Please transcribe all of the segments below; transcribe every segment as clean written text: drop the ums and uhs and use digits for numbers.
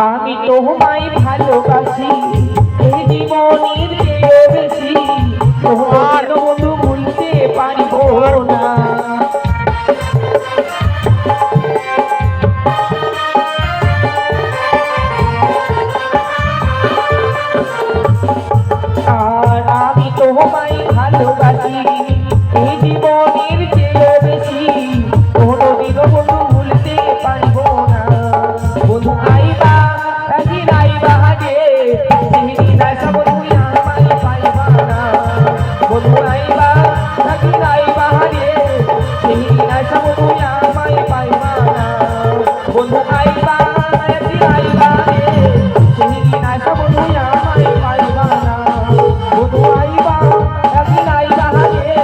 আমি তোমায় ভালোবাসি এই জীবনের চেয়ে বেশি তোমার বন্ধু ভুলতে পারবো না। আর আমি তোমায় ভালোবাসি এই জীবনের চেয়ে বেশি কোনোদিন বন্ধু ভুলতে পারবো না। বন্ধু আইবা একদিন আইবা রে সেদিন আসা বন্ধু আমায় পাইবা না। বন্ধু আইবা একদিন আইবা রে সেদিন আসা বন্ধু আমায় পাইবা না। বন্ধু আইবা একদিন আইবা রে সেদিন আসা বন্ধু আমায় পাইবা না। বন্ধু আইবা একদিন আইবা রে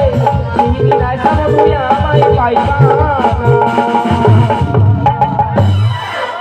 সেদিন আসা বন্ধু আমায় পাইবা না।